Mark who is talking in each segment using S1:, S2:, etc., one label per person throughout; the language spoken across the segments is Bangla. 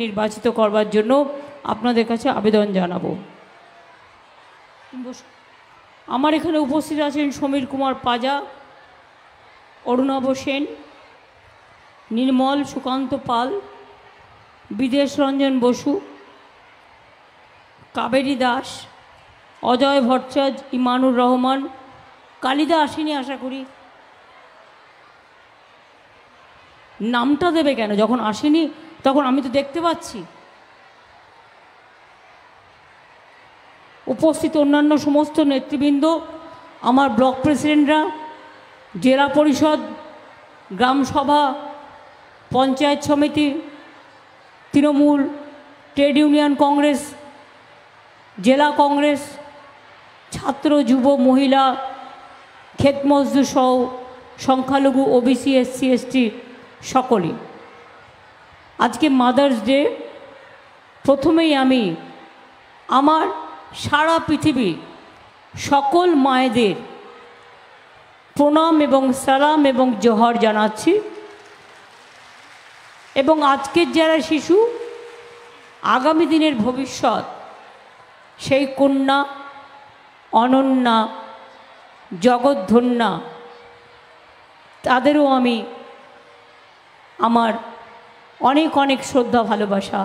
S1: নির্বাচিত করবার জন্য আপনাদের কাছে আবেদন জানাবো। আমার এখানে উপস্থিত আছেন সমীর কুমার পাজা, অরুণাভ সেন, নির্মল সুকান্ত পাল, বিদেশ রঞ্জন বসু, কাবেরী দাস, অজয় ভট্টাচার্য, ইমানুর রহমান। কালিদা আসেনি আশা করি, নামটা দেবে কেন যখন আসেনি? তখন আমি তো দেখতে পাচ্ছি। উপস্থিত অন্যান্য সমস্ত নেতৃবৃন্দ, আমার ব্লক প্রেসিডেন্টরা, জেলা পরিষদ, গ্রাম সভা, পঞ্চায়েত সমিতি, তৃণমূল, ট্রেড ইউনিয়ন কংগ্রেস, জেলা কংগ্রেস, ছাত্র, যুব, মহিলা, ক্ষেত মজদুর সহ সংখ্যালঘু, ওবিসি, এসসি, এসটি সকলেই, আজকে মাদার্স ডে। প্রথমেই আমি আমার সারা পৃথিবীর সকল মায়েদের প্রণাম এবং সালাম এবং জোহর জানাচ্ছি। এবং আজকের যারা শিশু, আগামী দিনের ভবিষ্যৎ, সেই কন্যা, অনন্যা, জগৎধন্যা, তাদেরও আমি আমার অনেক অনেক শ্রদ্ধা, ভালোবাসা,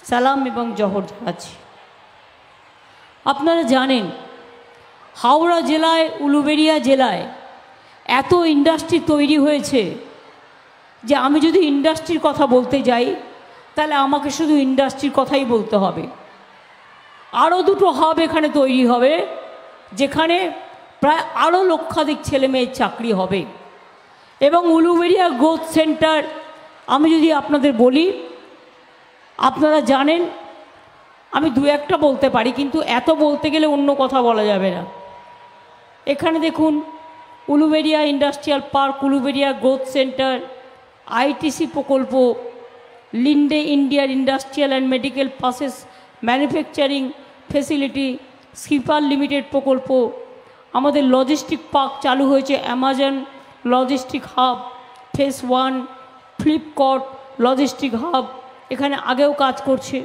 S1: সালাম এবং জোহর জানাচ্ছি। আপনারা জানেন, হাওড়া জেলায়, উলুবেড়িয়া জেলায় এত ইন্ডাস্ট্রি তৈরি হয়েছে যে আমি যদি ইন্ডাস্ট্রির কথা বলতে যাই তাহলে আমাকে শুধু ইন্ডাস্ট্রির কথাই বলতে হবে। আরও দুটো হাব এখানে তৈরি হবে, যেখানে প্রায় আরও লক্ষাধিক ছেলে মেয়ের চাকরি হবে। এবং উলুবেড়িয়া গ্রোথ সেন্টার আমি যদি আপনাদের বলি, আপনারা জানেন, আমি দু একটা বলতে পারি, কিন্তু এত বলতে গেলে অন্য কথা বলা যাবে না। এখানে দেখুন, Uluberia industrial park, Uluberia growth centre, ITC প্রকল্প, লিন্ডে ইন্ডিয়ার industrial and medical process manufacturing facility, Skipper Limited প্রকল্প, আমাদের লজিস্টিক পার্ক চালু হয়েছে, Amazon logistic hub phase 1, Flipkart logistic hub এখানে আগেও কাজ করছে।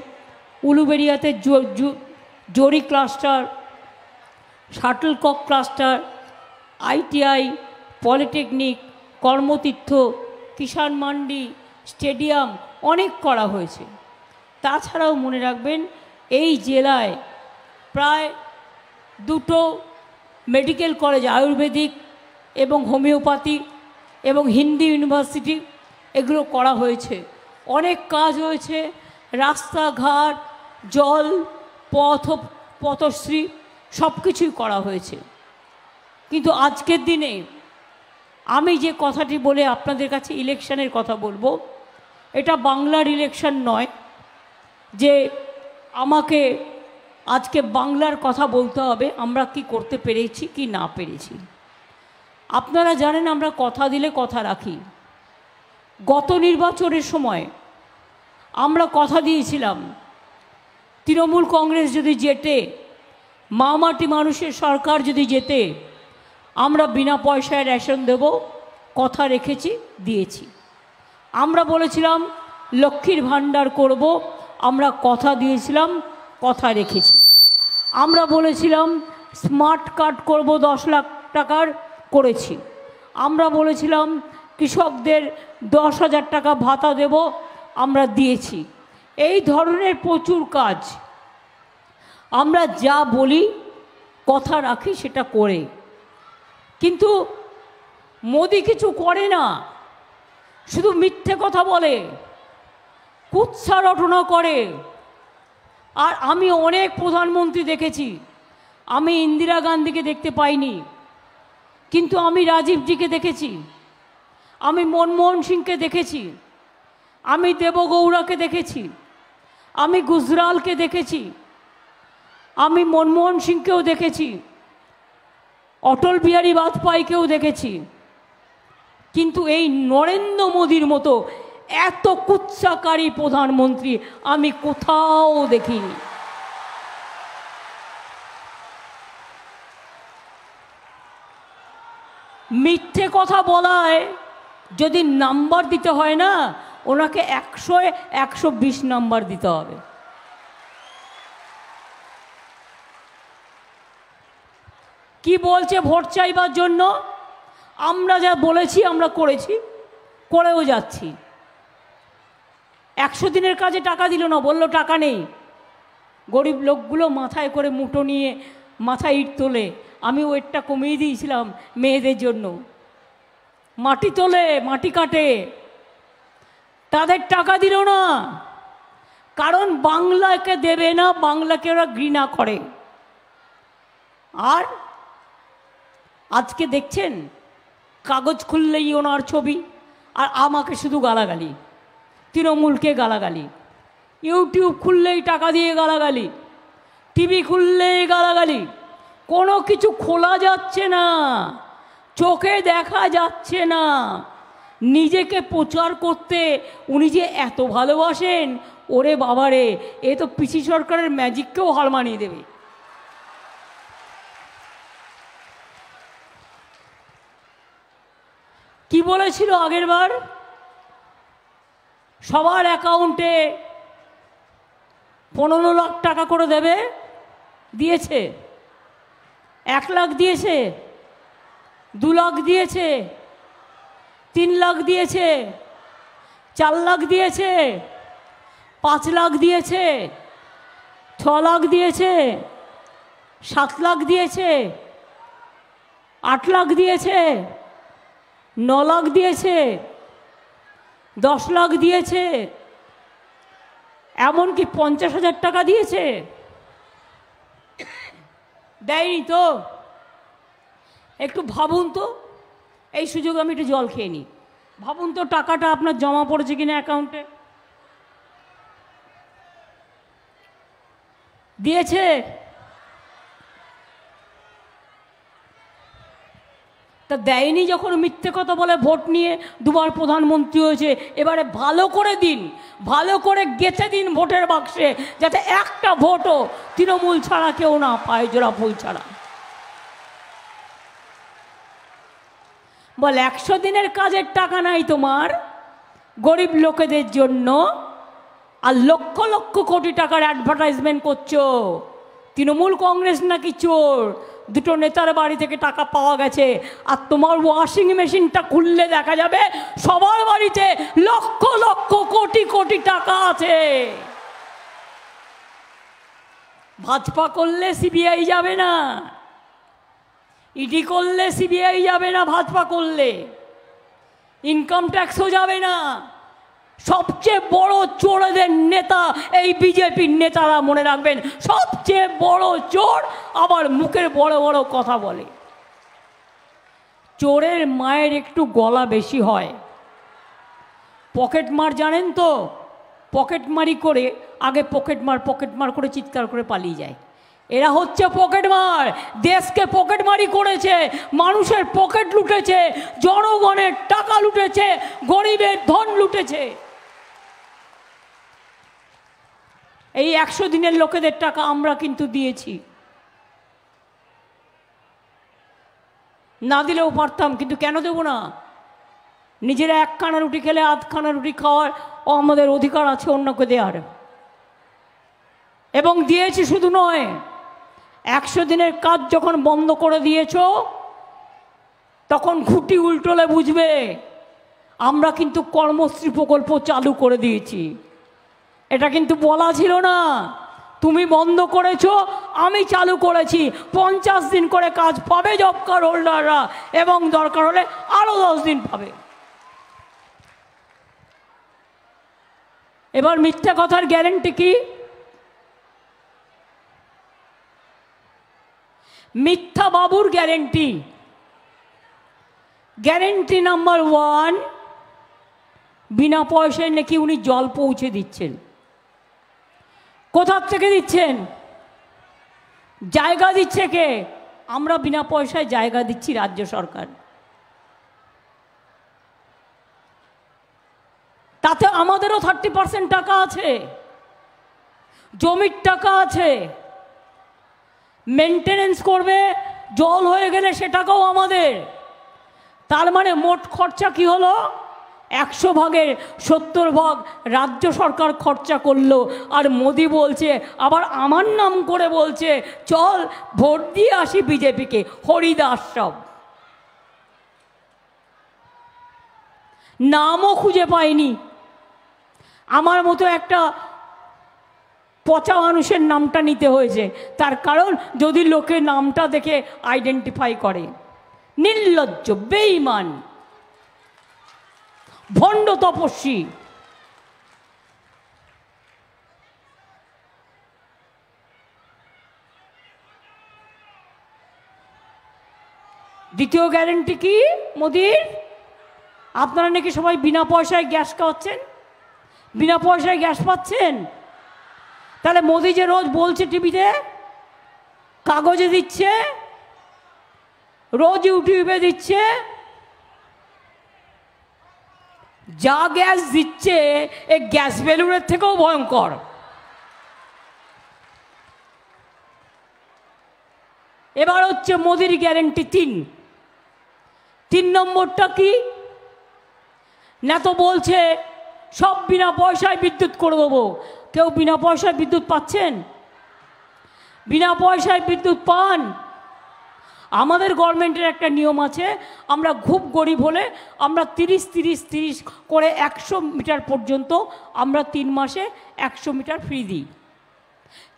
S1: উলুবেড়িয়াতে zari cluster, shuttlecock cluster, ITI, polytechnic, Karmatirtha, Kisan Mandi, stadium অনেক করা হয়েছে। তাছাড়াও মনে রাখবেন, এই জেলায় প্রায় 2টো মেডিকেল কলেজ, আয়ুর্বেদিক এবং হোমিওপ্যাথি এবং হিন্দি ইউনিভার্সিটি, এগুলো করা হয়েছে। অনেক কাজ হয়েছে, রাস্তাঘাট, জল, পথশ্রী সব কিছুই করা হয়েছে। কিন্তু আজকের দিনে আমি যে কথাটি বলে আপনাদের কাছে ইলেকশনের কথা বলবো, এটা বাংলার ইলেকশন নয় যে আমাকে আজকে বাংলার কথা বলতে হবে আমরা কি করতে পেরেছি কি না পেরেছি। আপনারা জানেন, আমরা কথা দিলে কথা রাখি। গত নির্বাচনের সময় আমরা কথা দিয়েছিলাম, তৃণমূল কংগ্রেস যদি জেতে, মামাটি মানুষের সরকার যদি জেতে, আমরা বিনা পয়সায় রেশন দেব। কথা রেখেছি, দিয়েছি। আমরা বলেছিলাম লক্ষ্মীর ভাণ্ডার করব, আমরা কথা দিয়েছিলাম, কথা রেখেছি। আমরা বলেছিলাম স্মার্ট কার্ড করব 10 লাখ টাকার, করেছি। আমরা বলেছিলাম কৃষকদের 10,000 টাকা ভাতা দেব, আমরা দিয়েছি। এই ধরনের প্রচুর কাজ আমরা যা বলি, কথা রাখি, সেটা করে। কিন্তু মোদি কিছু করে না, শুধু মিথ্যে কথা বলে, কুৎসা রটনা করে। আর আমি অনেক প্রধানমন্ত্রী দেখেছি, আমি ইন্দিরা গান্ধীকে দেখতে পাইনি, কিন্তু আমি রাজীবজিকে দেখেছি, আমি মনমোহন সিংকে দেখেছি, আমি দেবগৌড়াকে দেখেছি, আমি গুজরালকে দেখেছি, আমি মনমোহন সিংকেও দেখেছি, অটল বিহারী বাজপেয়ীকেও দেখেছি। কিন্তু এই নরেন্দ্র মোদীর মতো এত কুৎসাকারী প্রধানমন্ত্রী আমি কোথাও দেখিনি। মিথ্যে কথা বলায় যদি নাম্বার দিতে হয় না, ওনাকে 100-এ 120 নাম্বার দিতে হবে। কি বলছে ভোট চাইবার জন্য? আমরা যা বলেছি আমরা করেছি, করেও যাচ্ছি। 100 দিনের কাজে টাকা দিল না, বলল টাকা নেই। গরিব লোকগুলো মাথায় করে মুঠো নিয়ে মাথায় ইট তোলে। আমি ওয়েটটা কমিয়ে দিয়েছিলাম মেয়েদের জন্য। মাটি তোলে, মাটি কাটে, তাদের টাকা দিল না, কারণ বাংলাকে দেবে না, বাংলাকে ওরা ঘৃণা করে। আর আজকে দেখছেন কাগজ খুললেই ওনার ছবি, আর আমাকে শুধু গালাগালি, তৃণমূলকে গালাগালি, ইউটিউব খুললেই টাকা দিয়ে গালাগালি, টিভি খুললেই গালাগালি, কোনো কিছু খোলা যাচ্ছে না, চোখে দেখা যাচ্ছে না। নিজেকে প্রচার করতে উনি যে এত ভালোবাসেন, ওরে বাবারে, এ তো পিসি সরকারের ম্যাজিককেও হার মানিয়ে দেবে। কি বলেছিল আগের বার? সবার অ্যাকাউন্টে 15 লাখ টাকা করে দেবে, দিয়েছে। 1 লাখ দিয়েছে, 2 লাখ দিয়েছে, 3 লাখ দিয়েছে, 4 লাখ দিয়েছে, 5 লাখ দিয়েছে, 6 লাখ দিয়েছে, 7 লাখ দিয়েছে, 8 লাখ দিয়েছে, 9 লাখ দিয়েছে, 10 লাখ দিয়েছে, এমনকি 50,000 টাকা দিয়েছে। দেয়নি তো? একটু ভাবুন তো, এই সুযোগ আমি একটু জল খেয়ে নিই। ভাবুন তো টাকাটা আপনার জমা পড়েছে কিনা অ্যাকাউন্টে। দিয়েছে? তা দেয়নি যখন মিথ্যে কথা বলে ভোট নিয়ে 2 বার প্রধানমন্ত্রী হয়েছে, এবারে ভালো করে দিন, ভালো করে গেঁথে দিন ভোটের বাক্সে, যাতে একটা ভোটও তৃণমূল ছাড়া কেউ না পায়, জোড়া ফুল ছাড়া। বল 100 দিনের কাজের টাকা নাই তোমার গরিব লোকেদের জন্য, আর লক্ষ লক্ষ কোটি টাকার অ্যাডভার্টাইজমেন্ট করছো। তৃণমূল কংগ্রেস নাকি চোর, 2টো নেতার বাড়ি থেকে টাকা পাওয়া গেছে, আর তোমার ওয়াশিং মেশিনটা খুললে দেখা যাবে সবার বাড়িতে লক্ষ লক্ষ কোটি কোটি টাকা আছে। ভাজপা করলে সিবিআই যাবে না, ইডি করলে সিবিআই যাবে না, ভাজপা করলে ইনকাম ট্যাক্সও যাবে না। সবচেয়ে বড় চোরদের নেতা এই বিজেপির নেতারা, মনে রাখবেন, সবচেয়ে বড় চোর, আবার মুখের বড় বড় কথা বলে। চোরের মায়ের একটু গলা বেশি হয়। পকেট মার জানেন তো? পকেট মারি করে আগে পকেট মার করে চিৎকার করে পালিয়ে যায়। এরা হচ্ছে পকেট মার, দেশকে পকেট মারি করেছে, মানুষের পকেট লুটেছে, জনগণের টাকা লুটেছে, গরিবের ধন লুটেছে। এই 100 দিনের লোকেদের টাকা আমরা কিন্তু দিয়েছি, না দিলেও পারতাম, কিন্তু কেন দেব না? নিজেরা 1 খানা রুটি খেলে 8 খানা রুটি খাওয়ার আমাদের অধিকার আছে অন্যকে দেওয়ার, এবং দিয়েছি। শুধু নয়, 100 দিনের কাজ যখন বন্ধ করে দিয়েছ, তখন খুঁটি উল্টোলে বুঝবে আমরা কিন্তু কর্মশ্রী প্রকল্প চালু করে দিয়েছি। এটা কিন্তু বলা ছিল না, তুমি বন্ধ করেছো, আমি চালু করেছি। 50 দিন করে কাজ পাবে জব কার্ড হোল্ডাররা, এবং দরকার হলে আরো 10 দিন পাবে। এবার মিথ্যা কথার গ্যারেন্টি কি? মিথ্যা বাবুর গ্যারেন্টি, গ্যারেন্টি নাম্বার 1, বিনা পয়সায় নাকি উনি জল পৌঁছে দিচ্ছেন। কোথার থেকে দিচ্ছেন? জায়গা দিচ্ছে কে? আমরা বিনা পয়সায় জায়গা দিচ্ছি, রাজ্য সরকার। তাতে আমাদেরও 30% টাকা আছে, জমির টাকা আছে, মেনটেনেন্স করবে, জল হয়ে গেলে সে টাকাও আমাদের। তার মানে মোট খরচা কি হলো? 100 ভাগের 70 ভাগ রাজ্য সরকার খরচা করলো, আর মোদি বলছে আবার আমার নাম করে বলছে চল ভোট দিয়ে আসি বিজেপিকে। হরিদাস সব নামও খুঁজে পায়নি। আমার মতো একটা পচা মানুষের নামটা নিতে হয়েছে, তার কারণ যদি লোকে নামটা দেখে আইডেন্টিফাই করে। নির্লজ্জ, বেঈমান, ভণ্ড তপস্বী। দ্বিতীয় গ্যারেন্টি কি মোদির? আপনারা নাকি সবাই বিনা পয়সায় গ্যাস খাওয়াচ্ছেন, বিনা পয়সায় গ্যাস পাচ্ছেন। তাহলে মোদি যে রোজ বলছে টিভিতে, কাগজে দিচ্ছে, রোজ ইউটিউবে দিচ্ছে, যা গ্যাস দিচ্ছে এই গ্যাস বেলুনের থেকেও ভয়ঙ্কর। এবার হচ্ছে মোদির গ্যারেন্টি 3 নম্বরটা কি না, তো বলছে সব বিনা পয়সায় বিদ্যুৎ করে দেবো। কেউ বিনা পয়সায় বিদ্যুৎ পাচ্ছেন? বিনা পয়সায় বিদ্যুৎ পান? আমাদের গভর্নমেন্টের একটা নিয়ম আছে, আমরা খুব গরিব হলে আমরা 30 করে 100 মিটার পর্যন্ত আমরা 3 মাসে 100 মিটার ফ্রি দিই।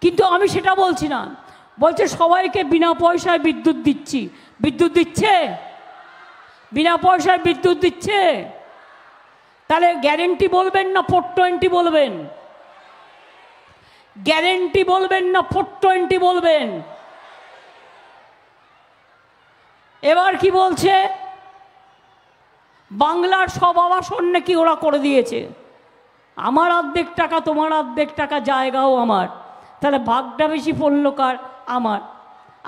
S1: কিন্তু আমি সেটা বলছি না, বলছে সবাইকে বিনা পয়সায় বিদ্যুৎ দিচ্ছি। বিদ্যুৎ দিচ্ছে? বিনা পয়সায় বিদ্যুৎ দিচ্ছে? তাহলে গ্যারেন্টি বলবেন না 420 বলবেন? গ্যারেন্টি বলবেন না 420 বলবেন? এবার কি বলছে, বাংলার সব আবাসন নাকি ওরা করে দিয়েছে। আমার অর্ধেক টাকা, তোমার অর্ধেক টাকা, জায়গাও আমার, তাহলে ভাগটা বেশি পড়ল কার? আমার।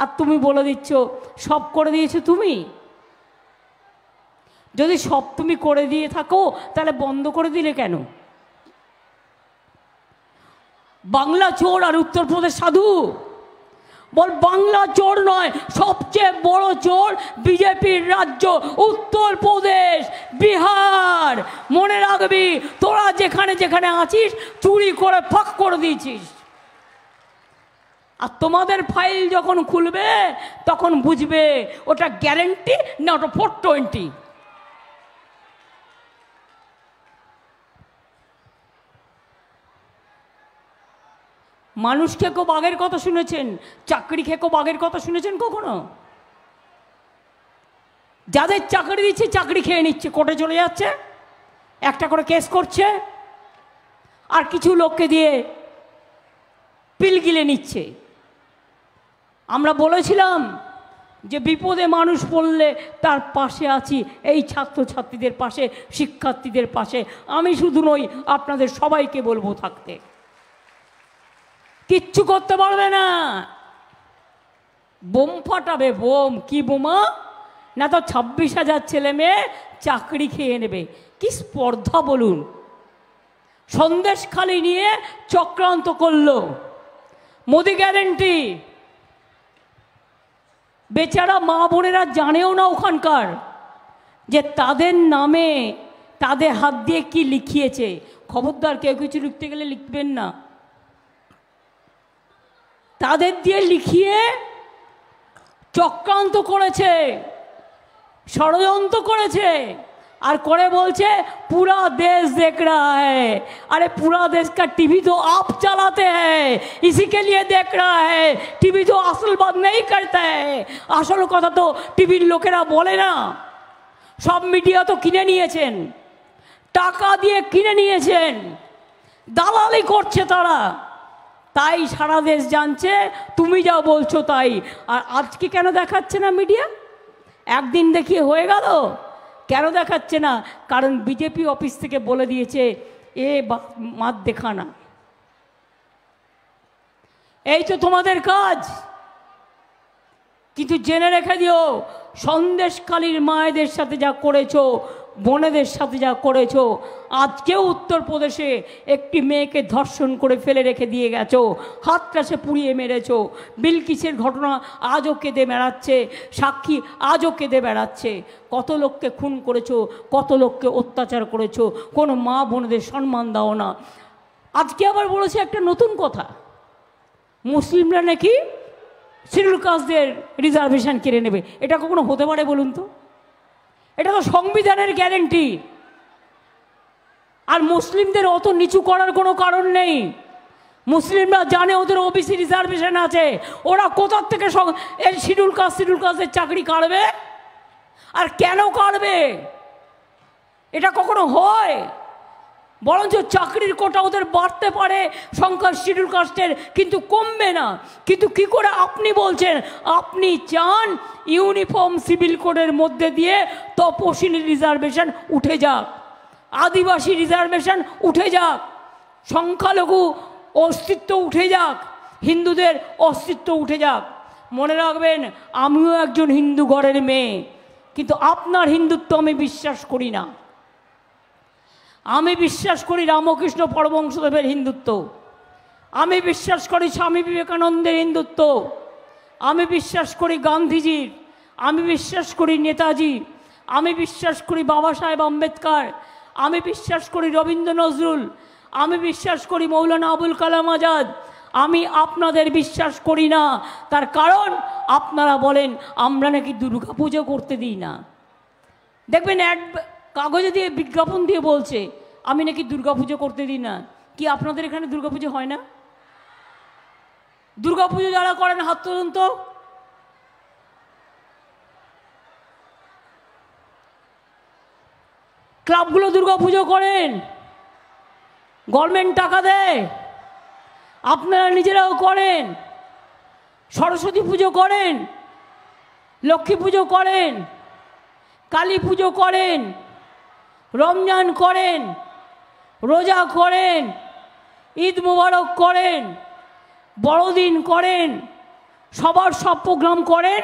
S1: আর তুমি বলে দিচ্ছ সব করে দিয়েছো তুমি। যদি সব তুমি করে দিয়ে থাকো তাহলে বন্ধ করে দিলে কেন? বাংলা চোর আর উত্তরপ্রদেশ সাধু। বল বাংলা চোর নয়, সবচেয়ে বড় চোর বিজেপির রাজ্য উত্তরপ্রদেশ, বিহার। মনে রাখবি, তোরা যেখানে যেখানে আছিস চুরি করে ফাঁক করে দিয়েছিস। আর তোমাদের ফাইল যখন খুলবে তখন বুঝবে ওটা গ্যারেন্টি না ওটা 420। মানুষ খেকো বাঘের কথা শুনেছেন? চাকরি খেকো বাঘের কথা শুনেছেন কখনো? যাদের চাকরি দিচ্ছে চাকরি খেয়ে নিচ্ছে, কোর্টে চলে যাচ্ছে, একটা করে কেস করছে, আর কিছু লোককে দিয়ে পিল গিলে নিচ্ছে। আমরা বলেছিলাম যে বিপদে মানুষ পড়লে তার পাশে আছি, এই ছাত্রছাত্রীদের পাশে, শিক্ষার্থীদের পাশে। আমি শুধু নই, আপনাদের সবাইকে বলবো থাকতে। কিচ্ছু করতে পারবে না, বোম ফাটাবে। বোম কি বোমা? না তো 26,000 ছেলে মেয়ে চাকরি খেয়ে নেবে। কি স্পর্ধা বলুন! সন্দেশখালি নিয়ে চক্রান্ত করলো। মোদি গ্যারেন্টি, বেচারা মা বোনেরা জানেও না ওখানকার যে তাদের নামে তাদের হাত দিয়ে কি লিখিয়েছে। খবরদার কেউ কিছু লিখতে গেলে লিখবেন না। তাদের দিয়ে লিখিয়ে চক্রান্ত করেছে, ষড়যন্ত্র করেছে, আর করে বলছে পুরা দেশ देख रहा है। अरे पूरा देश का टीवी तो आप चलाते हैं, इसी के लिए देख रहा है। टीवी तो असल बात नहीं करता है। আসল কথা তো টিভির লোকেরা বলে না। সব মিডিয়া তো কিনে নিয়েছেন, টাকা দিয়ে কিনে নিয়েছেন, দালালি করছে তারা। তাই সারা দেশ জানছে, তুমি যা বলছো তাই। আর আজকে কেন দেখাচ্ছে না মিডিয়া? একদিন দেখিয়ে হয়ে গেল, কেন দেখাচ্ছে না? কারণ বিজেপি অফিস থেকে বলে দিয়েছে এ মাত দেখানা। এই তো তোমাদের কাজ। কিন্তু জেনে রেখে দিও, সন্দেশখালীর মায়েদের সাথে যা করেছো বোনেদের সাথে যা করেছো, আজকেও উত্তরপ্রদেশে একটি মেয়েকে ধর্ষণ করে ফেলে রেখে দিয়ে গেছো, হাতটাসে পুড়িয়ে মেরেছো। বিলকিসের ঘটনা আজও কেঁদে বেড়াচ্ছে, সাক্ষী আজও কেঁদে বেড়াচ্ছে। কত লোককে খুন করেছো, কত লোককে অত্যাচার করেছো, কোনো মা বোনেদের সম্মান দাও না। আজকে আবার বলেছে একটা নতুন কথা, মুসলিমরা নাকি শিডিউল কাস্টদের রিজার্ভেশন কেড়ে নেবে। এটা কখনো হতে পারে বলুন তো? এটা তো সংবিধানের গ্যারেন্টি। আর মুসলিমদের অত নিচু করার কোনো কারণ নেই। মুসলিমরা জানে ওদের ওবিসি রিজার্ভেশন আছে, ওরা কোথার থেকে এই শিডিউল কাস্টের চাকরি কাটবে? আর কেন কাটবে? এটা কখনো হয়? বরঞ্চ চাকরির কোটা ওদের বাড়তে পারে সংখ্যা শিডিউল কাস্টের, কিন্তু কমবে না। কিন্তু কি করে আপনি বলছেন আপনি চান ইউনিফর্ম সিভিল কোডের মধ্যে দিয়ে তপশিলি রিজার্ভেশন উঠে যাক, আদিবাসী রিজার্ভেশন উঠে যাক, সংখ্যালঘু অস্তিত্ব উঠে যাক, হিন্দুদের অস্তিত্ব উঠে যাক। মনে রাখবেন, আমিও একজন হিন্দু ঘরের মেয়ে, কিন্তু আপনার হিন্দুত্ব আমি বিশ্বাস করি না। আমি বিশ্বাস করি রামকৃষ্ণ পরমহংসদেবের হিন্দুত্ব, আমি বিশ্বাস করি স্বামী বিবেকানন্দের হিন্দুত্ব, আমি বিশ্বাস করি গান্ধীজির, আমি বিশ্বাস করি নেতাজি, আমি বিশ্বাস করি বাবা সাহেব আম্বেদকর, আমি বিশ্বাস করি রবীন্দ্র নজরুল, আমি বিশ্বাস করি মৌলানা আবুল কালাম আজাদ। আমি আপনাদের বিশ্বাস করি না। তার কারণ আপনারা বলেন আমরা নাকি দুর্গা পুজো করতে দিই না। দেখবেন কাগজে দিয়ে বিজ্ঞাপন দিয়ে বলছে আমি নাকি দুর্গাপুজো করতে দিই না। কি আপনাদের এখানে দুর্গাপুজো হয় না? দুর্গাপুজো যারা করেন হাত তুলুন তো। ক্লাবগুলো দুর্গাপুজো করেন, গভর্নমেন্ট টাকা দেয়, আপনারা নিজেরাও করেন, সরস্বতী পুজো করেন, লক্ষ্মী পুজো করেন, কালী পুজো করেন, রমজান করেন, রোজা করেন, ঈদ মোবারক করেন, বড়দিন করেন, সবার সব প্রোগ্রাম করেন।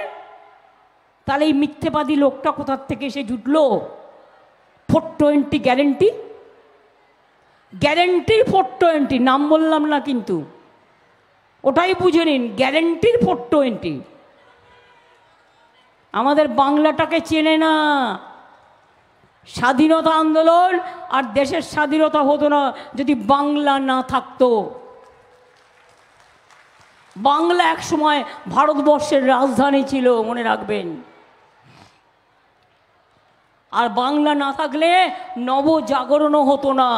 S1: তাহলে এই মিথ্যেবাদী লোকটা কোথার থেকে এসে জুটলো? 420 গ্যারেন্টি, গ্যারেন্টির 420, নাম বললাম না কিন্তু, ওটাই বুঝে নিন, গ্যারেন্টির 420। আমাদের বাংলাটাকে চেনে না। স্বাধীনতা আন্দোলন আর দেশের স্বাধীনতা হতো না যদি বাংলা না থাকতো। বাংলা এক সময় ভারতবর্ষের রাজধানী ছিল, মনে রাখবেন। আর বাংলা না থাকলে নবজাগরণও হতো না।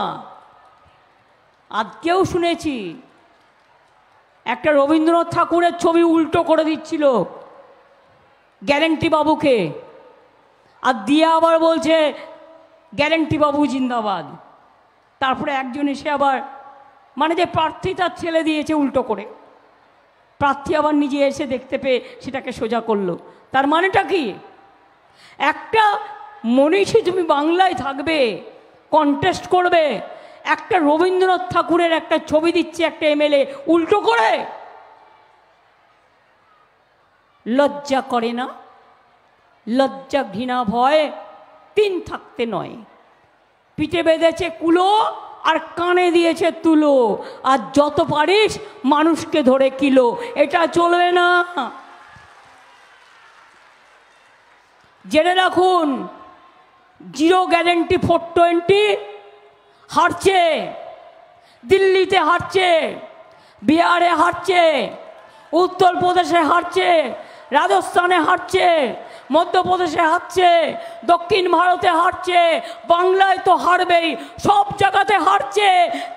S1: আজকেও শুনেছি একটা রবীন্দ্রনাথ ঠাকুরের ছবি উল্টো করে দিচ্ছিল গ্যারেন্টি বাবুকে, আর দিয়ে আবার বলছে গ্যারেন্টি বাবু জিন্দাবাদ। তারপরে একজন এসে আবার, মানে যে প্রার্থী তার ছেলে দিয়েছে উল্টো করে, প্রার্থী আবার নিজে এসে দেখতে পেয়ে সেটাকে সোজা করলো। তার মানেটা কি? একটা মনীষী তুমি বাংলায় থাকবে, কন্টেস্ট করবে, একটা রবীন্দ্রনাথ ঠাকুরের একটা ছবি দিচ্ছে একটা এমএলএ উল্টো করে। লজ্জা করে না? লজ্জা ঘৃণা ভয় তিন থাকতে নয়। পিঠে বেঁধেছে কুলো আর কানে দিয়েছে তুলো, আর যত পারিস মানুষকে ধরে কিলো। এটা চলবে না। জেনে রাখুন, জিরো গ্যারেন্টি 420 হারছে, দিল্লিতে হারছে, বিহারে হারছে, উত্তরপ্রদেশে হারছে, রাজস্থানে হারছে, মধ্যপ্রদেশে হারছে, দক্ষিণ ভারতে হারছে, বাংলায় তো হারবেই, সব জায়গাতে হারছে।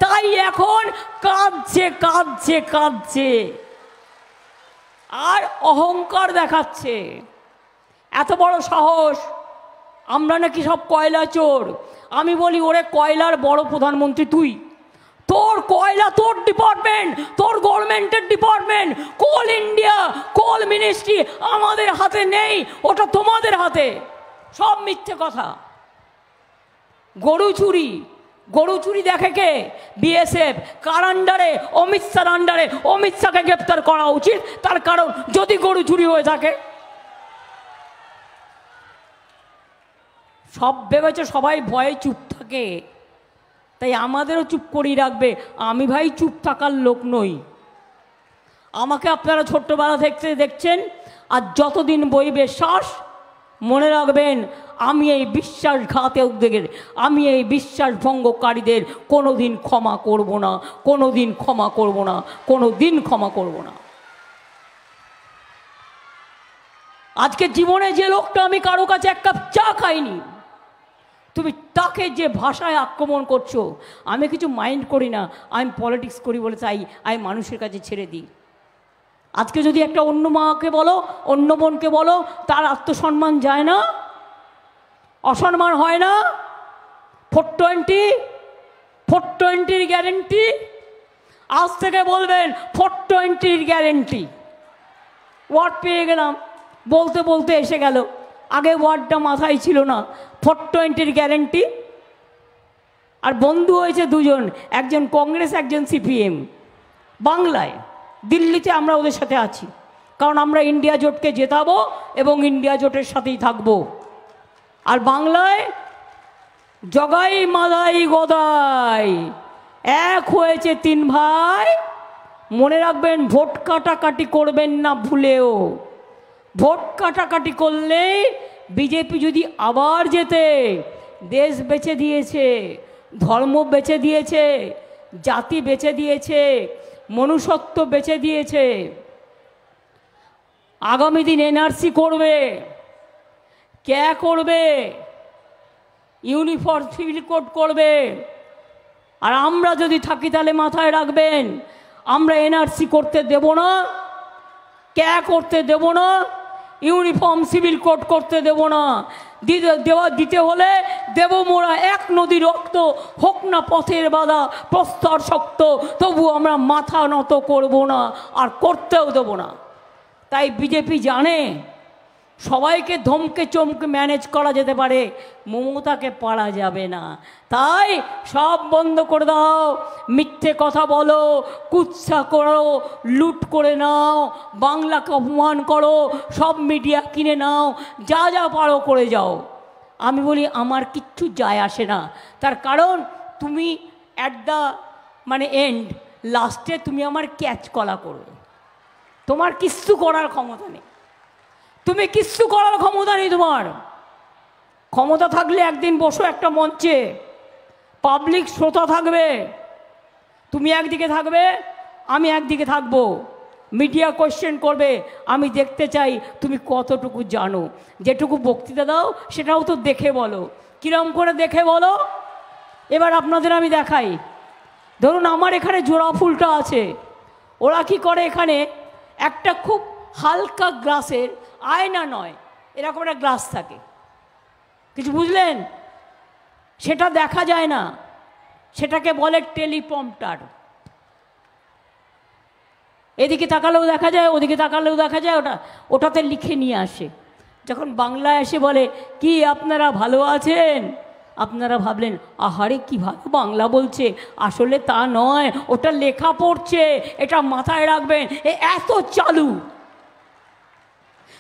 S1: তাই এখন কাঁদছে কাঁদছে কাঁদছে আর অহংকার দেখাচ্ছে। এত বড় সাহস, আমরা নাকি সব কয়লা চোর। আমি বলি ওরে কয়লার বড় প্রধানমন্ত্রী তুই, তোর কয়লা তোর ডিপার্টমেন্ট, তোর গভর্নমেন্টের ডিপার্টমেন্ট, কোল ইন্ডিয়া, কোল মিনিস্ট্রি আমাদের হাতে নেই, ওটা তোমাদের হাতে। সব মিথ্যে কথা। গরু চুরি, গরু চুরি দেখে কে? বিএসএফ। কার আন্ডারে? অমিত শাহর আন্ডারে। অমিত শাহকে গ্রেপ্তার করা উচিত, তার কারণ যদি গরু চুরি হয়ে থাকে। সব ভেবেছে সবাই ভয়ে চুপ থাকে, তাই আমাদেরও চুপ করিয়ে রাখবে। আমি ভাই চুপ থাকার লোক নই। আমাকে আপনারা ছোট্টবেলা থেকে দেখছেন, আর যতদিন বইবে শ্বাস, মনে রাখবেন আমি এই বিশ্বাসঘাতকদের, আমি এই বিশ্বাসভঙ্গকারীদের কোনো দিন ক্ষমা করব না, কোনো দিন ক্ষমা করব না, কোনো দিন ক্ষমা করব না। আজকে জীবনে যে লোকটা আমি কারো কাছে এক কাপ চা খাইনি, তুমি তাকে যে ভাষায় আক্রমণ করছো, আমি কিছু মাইন্ড করি না। আমি পলিটিক্স করি বলে তাই আমি মানুষের কাছে ছেড়ে দিই। আজকে যদি একটা অন্য মাকে বলো, অন্য বোনকে বলো, তার আত্মসম্মান যায় না, অসম্মান হয় না। 420 গ্যারেন্টি, আজ থেকে বলবেন 420 গ্যারেন্টি। ওয়ার্ড পেয়ে গেলাম, বলতে বলতে এসে গেল, আগে ওয়ার্ডটা মাথায় ছিল না। 420 গ্যারেন্টি। আর বন্ধু হয়েছে দুজন, একজন কংগ্রেস, একজন সিপিএম। বাংলায়, দিল্লিতে আমরা ওদের সাথে আছি, কারণ আমরা ইন্ডিয়া জোটকে জেতাবো এবং ইন্ডিয়া জোটের সাথেই থাকবো। আর বাংলায় জগাই মাদাই গদাই এক হয়েছে 3 ভাই। মনে রাখবেন, ভোট কাটাকাটি করবেন না ভুলেও। ভোট কাটাকাটি করলে বিজেপি যদি আবার জেতে, দেশ বেচে দিয়েছে, ধর্ম বেচে দিয়েছে, জাতি বেচে দিয়েছে, মনুষ্যত্ব বেচে দিয়েছে। আগামী দিন এনআরসি করবে, কে করবে, ইউনিফর্ম সিভিল কোড করবে। আর আমরা যদি থাকি তাহলে মাথায় রাখবেন, আমরা এনআরসি করতে দেব না, কে করতে দেব না, ইউনিফর্ম সিভিল কোড করতে দেব না। দিতে হলে দেব মোরা এক নদী রক্ত, হোক না পথের বাধা প্রস্তর শক্ত, তবু আমরা মাথা নত করব না, আর করতেও দেব না। তাই বিজেপি জানে সবাইকে ধমকে চমকে ম্যানেজ করা যেতে পারে, মমতাকে পারা যাবে না। তাই সব বন্ধ করে দাও, মিথ্যে কথা বলো, কুৎসা করো, লুট করে নাও, বাংলাকে অপমান করো, সব মিডিয়া কিনে নাও, যা যা পারো করে যাও। আমি বলি আমার কিচ্ছু যায় আসে না। তার কারণ তুমি অ্যাট দ্য এন্ড, লাস্টে তুমি আমার ক্যাচ কলা করবে। তোমার কিচ্ছু করার ক্ষমতা নেই, তুমি কিচ্ছু করার ক্ষমতা নেই। তোমার ক্ষমতা থাকলে একদিন বসো একটা মঞ্চে, পাবলিক শ্রোতা থাকবে, তুমি একদিকে থাকবে, আমি একদিকে থাকবো, মিডিয়া কোয়েশ্চেন করবে, আমি দেখতে চাই তুমি কতটুকু জানো। যেটুকু বক্তৃতা দাও সেটাও তো দেখে বলো। কিরম করে দেখে বলো? এবার আপনাদের আমি দেখাই। ধরুন আমার এখানে জোড়া ফুলটা আছে, ওরা কি করে, এখানে একটা খুব হালকা গ্লাসের, আয়না নয়, এরকম একটা গ্লাস থাকে, কিছু বুঝলেন? সেটা দেখা যায় না, সেটাকে বলে টেলিপ্রম্পটার। এদিকে তাকালেও দেখা যায়, ওদিকে তাকালেও দেখা যায়, ওটাতে লিখে নিয়ে আসে। যখন বাংলায় এসে বলে কি আপনারা ভালো আছেন, আপনারা ভাবলেন আহারে কি ভালো বাংলা বলছে, আসলে তা নয়, ওটা লেখা পড়ছে। এটা মাথায় রাখবেন, এত চালু,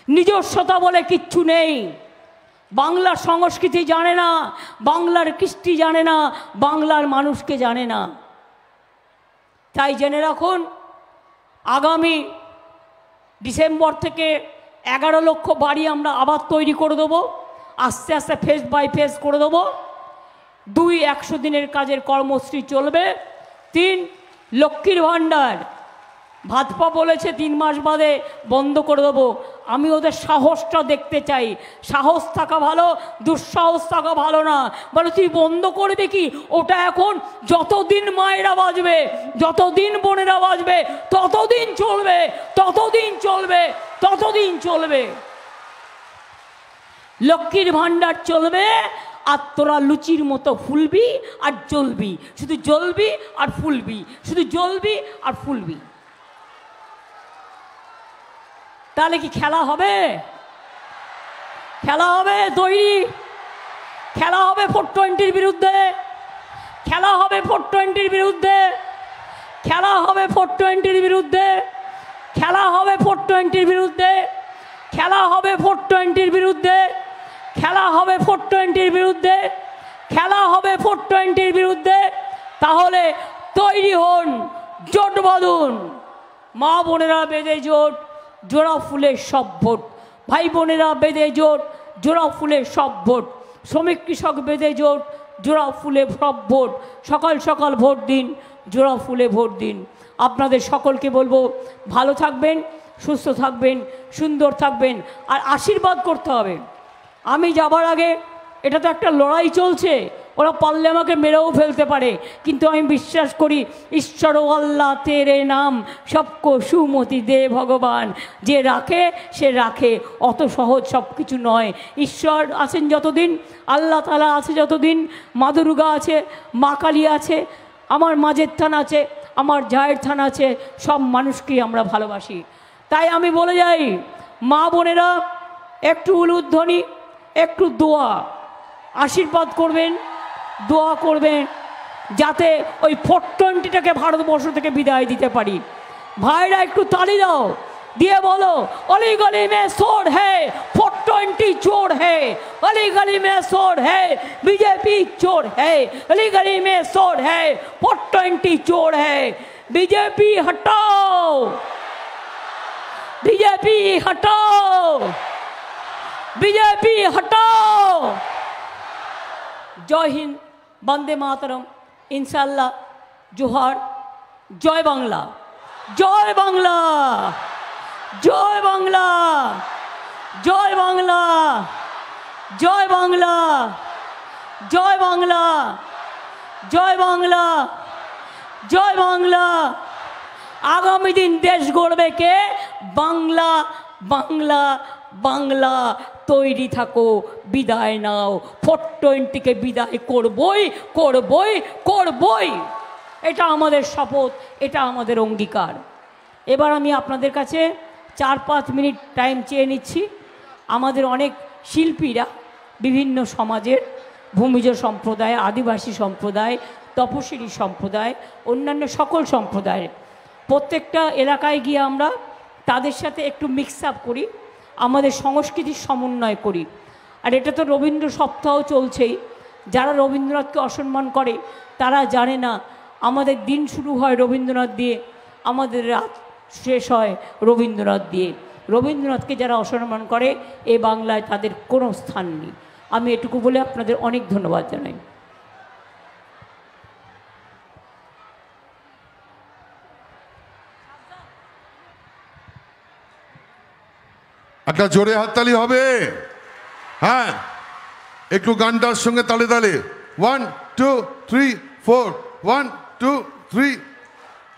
S1: নিজস্বতা বলে কিচ্ছু নেই। বাংলার সংস্কৃতি জানে না, বাংলার কৃষ্টি জানে না, বাংলার মানুষকে জানে না। তাই জেনে রাখুন, আগামী ডিসেম্বর থেকে 11 লক্ষ বাড়ি আমরা আবার তৈরি করে দেবো, আস্তে আস্তে ফেজ বাই ফেজ করে দেবো। 2 100 দিনের কাজের কর্মসূচি চলবে। 3 লক্ষ্মীর ভাণ্ডার, ভাজপা বলেছে 3 মাস বাদে বন্ধ করে দেবো। আমি ওদের সাহসটা দেখতে চাই। সাহস থাকা ভালো, দুঃসাহস থাকা ভালো না। বলে তুই বন্ধ করবি কি? ওটা এখন যতদিন মায়েরা বাজবে, যতদিন বোনেরা বাজবে, ততদিন চলবে, ততদিন চলবে, ততদিন চলবে। লক্ষ্মীর ভাণ্ডার চলবে, আর তোরা লুচির মতো ফুলবি আর জ্বলবি, শুধু জ্বলবি আর ফুলবি, শুধু জ্বলবি আর ফুলবি। তাহলে কি খেলা হবে? খেলা হবে তৈরি, খেলা হবে 420-র বিরুদ্ধে, খেলা হবে 420-র বিরুদ্ধে, খেলা হবে 420-র বিরুদ্ধে, খেলা হবে 420-র বিরুদ্ধে, খেলা হবে 420-র বিরুদ্ধে, খেলা হবে 420-র বিরুদ্ধে, খেলা হবে 420-র বিরুদ্ধে। তাহলে তৈরি হন, জোট বাঁধুন। মা বোনেরা বেঁধে জোট, জোড়া ফুলের সব ভোট। ভাই বোনেরা বেঁধে জোট, জোড়া ফুলের সব ভোট। শ্রমিক কৃষক বেঁধে জোট, জোড়া ফুলে সব ভোট। সকাল সকাল ভোট দিন, জোড়া ফুলে ভোট দিন। আপনাদের সকলকে বলবো, ভালো থাকবেন, সুস্থ থাকবেন, সুন্দর থাকবেন, আর আশীর্বাদ করতে হবে। আমি যাবার আগে, এটা তো একটা লড়াই চলছে, ওরা পারলে আমাকে মেরেও ফেলতে পারে, কিন্তু আমি বিশ্বাস করি ঈশ্বর আল্লাহ তেরে নাম সবকো সুমতি দে ভগবান। যে রাখে সে রাখে, অত সহজ সব কিছু নয়। ঈশ্বর আছেন যতদিন, আল্লাহ তাআলা আছে যতদিন, মা দুর্গা আছে, মা কালী আছে, আমার মাঝের থান আছে, আমার জায়ের থান আছে, সব মানুষকেই আমরা ভালোবাসি। তাই আমি বলে যাই, মা বোনেরা একটু উলুধ্বনি, একটু দোয়া, আশীর্বাদ করবেন, দোয়া করবেন, যাতে ওই 420টাকে ভারতবর্ষ থেকে বিদায় দিতে পারি। ভাইরা একটু তালি দাও, দিয়ে বলো, অলি গলি মে সোর হে 420 চোর হে, অলি গলি মে সোর হে বিজেপি চোর হে, অলি গলি মে সোর হে 420 চোর হে। বিজেপি হটাও, বিজেপি হটাও, বিজেপি হটাও। জয় হিন্দ, বন্দে মাতরম, ইনশাল্লাহ, জোহার, জয় বাংলা, জয় বাংলা, জয় বাংলা, জয় বাংলা, জয় বাংলা, জয় বাংলা, জয় বাংলা, জয় বাংলা। আগামী দিন দেশ গড়বে কে? বাংলা, বাংলা, বাংলা। তৈরি থাকো, বিদায় নাও, 420কে বিদায় করবই, করবই, করবই। এটা আমাদের শপথ, এটা আমাদের অঙ্গীকার। এবার আমি আপনাদের কাছে 4-5 মিনিট টাইম চেয়ে নিচ্ছি। আমাদের অনেক শিল্পীরা বিভিন্ন সমাজের, ভূমিজ সম্প্রদায়, আদিবাসী সম্প্রদায়, তপশিলি সম্প্রদায়, অন্যান্য সকল সম্প্রদায়ের প্রত্যেকটা এলাকায় গিয়ে আমরা তাদের সাথে একটু মিক্স আপ করি, আমাদের সংস্কৃতির সমন্বয় করি। আর এটা তো রবীন্দ্র সপ্তাহ চলছেই। যারা রবীন্দ্রনাথকে অসম্মান করে তারা জানে না আমাদের দিন শুরু হয় রবীন্দ্রনাথ দিয়ে, আমাদের রাত শেষ হয় রবীন্দ্রনাথ দিয়ে। রবীন্দ্রনাথকে যারা অসম্মান করে এ বাংলায় তাদের কোনো স্থান নেই। আমি এটুকু বলে আপনাদের অনেক ধন্যবাদ জানাই।
S2: একটা জোরে হাততালি হবে। হ্যাঁ, একটু গানটার সঙ্গে তালে তালে 1 2 3 4 1 2 3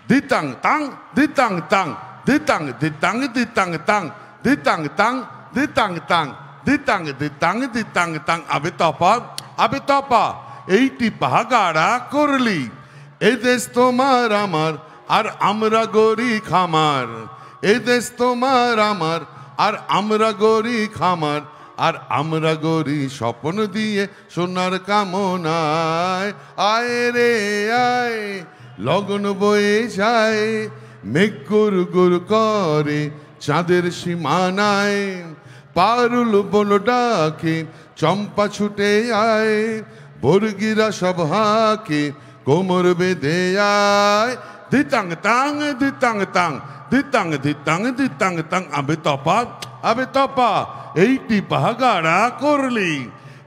S2: দিতাং তাং দিতাং তাং দিতাং দিতাং দিতাং তাং দিতাং তাং দিতাং তাং দিতাং দিতাং দিতাং তাং। আবে তপা এইটি পাহাগাড়া করলি, এই দেশ তোমার আমার আর আমরা গরি খামার, এই দেশ তোমার আমার আর আমরা গরি খামার, আর আমরা গরি স্বপ্ন দিয়ে সোনার কামনায়। আয় রে আয়, লগন বয়ে যায়, মেঘ গুর গুর করে চাঁদের সীমানায়, পারুল বন ডাকে চম্পা ছুটে আয়, বর্গিরা সব হাকে কোমর বেঁধে আয়। দিতাং তাং দিতাং তাং দিতাং দিতাং দিতাং তাং। আবে তপা এইটি পাহাগাড়া করলি,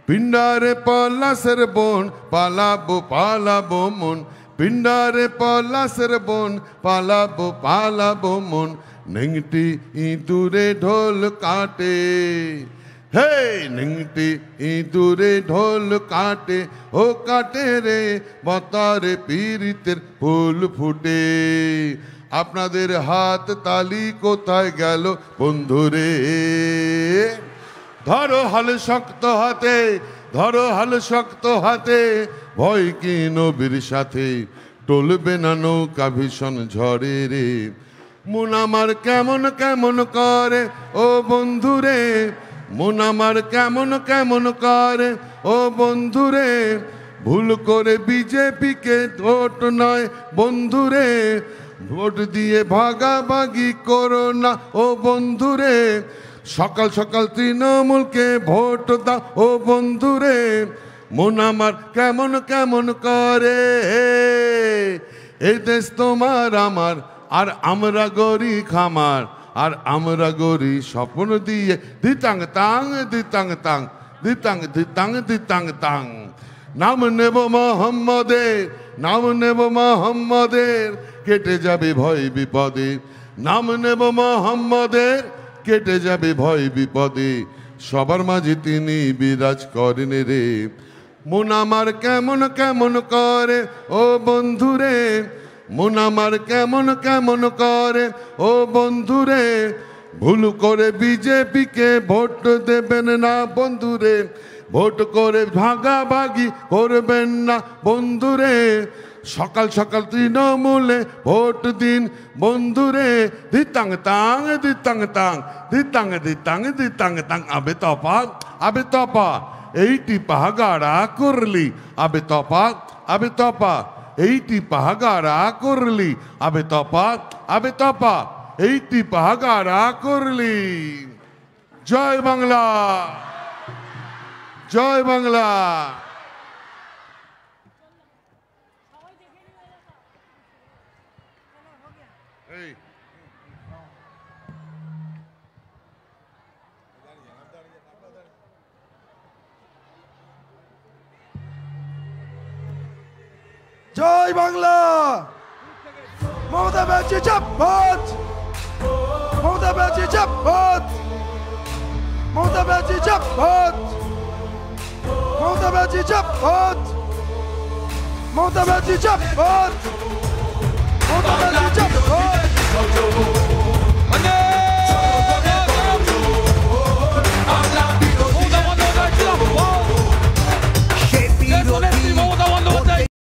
S2: পিণ্ডারে পলাশের বন পালাবো পালাবো মন, পিণ্ডারে পলাশের বন পালাবো পালাবো মন, নেংটি ইঁদুরে ঢোল কাটে, হে নেংটি ইঁদুরে ঢোল কাটে, ও কাটে রে বতারে পীড়িতের ফুল ফুটে। আপনাদের হাত তালি কোথায় গেল বন্ধুরে? ধরো হাল শক্ত হাতে, ধরো হাল শক্ত হাতে, ভয় কি নবীর সাথে, টলবে না নৌকা ভীষণ ঝড়ে রে। মন আমার কেমন কেমন করে ও বন্ধুরে, মন আমার কেমন কেমন করে ও বন্ধুরে, ভুল করে বিজেপিকে ভোট নয় বন্ধুরে, ভোট দিয়ে ভাগাভাগি করো না ও বন্ধুরে, সকাল সকাল তৃণমূলকে ভোট দাও ও বন্ধুরে, মন আমার কেমন কেমন করে। এই দেশ তোমার আমার, আর আমরা গরি খামার, আর আমরা গরি স্বপ্ন দিয়ে দিতাং তাং দিতাং তাং দিতাং দিতাং দিতাং তাং। নাম নেব মোহাম্মদের, নাম নেব মোহাম্মদের, কেটে যাবে ভয় বিপদে। নাম নেব মোহাম্মদের, কেটে যাবে ভয় বিপদে। সবার মাঝে তিনি বিরাজ করেন রে। মন আমার কেমন কেমন করে ও বন্ধুরে, মন আমার কেমন কেমন করে ও বন্ধুরে। ভুল করে বিজেপিকে ভোট দেবেন না বন্ধুরে, ভোট করে ভাগাভাগি করবেন না বন্ধুরে। সকাল সকাল তৃণমূলে ভোট দিন বন্ধুরে। দিতাং তাং দিতাং তাং দিতাং দিতাং দিতাং তাং। আবে তপা, আবে তপা, এইটি পাহাগাড়া করলি। আবে তপা, আবে তপা, এইটি পাহাগাড়া করলি। আবে তপা, আবে তপা, এইটি পাহাগাড়া করলি। জয় বাংলা, জয় বাংলা।
S3: জয় বাংলা। মমতা ব্যানার্জি জিন্দাবাদ, মমতা ব্যানার্জি জিন্দাবাদ, মমতা ব্যানার্জি জিন্দাবাদ, মমতা ব্যানার্জি জিন্দাবাদ, মমতা ব্যানার্জি জিন্দাবাদ, মমতা ব্যানার্জি জিন্দাবাদ।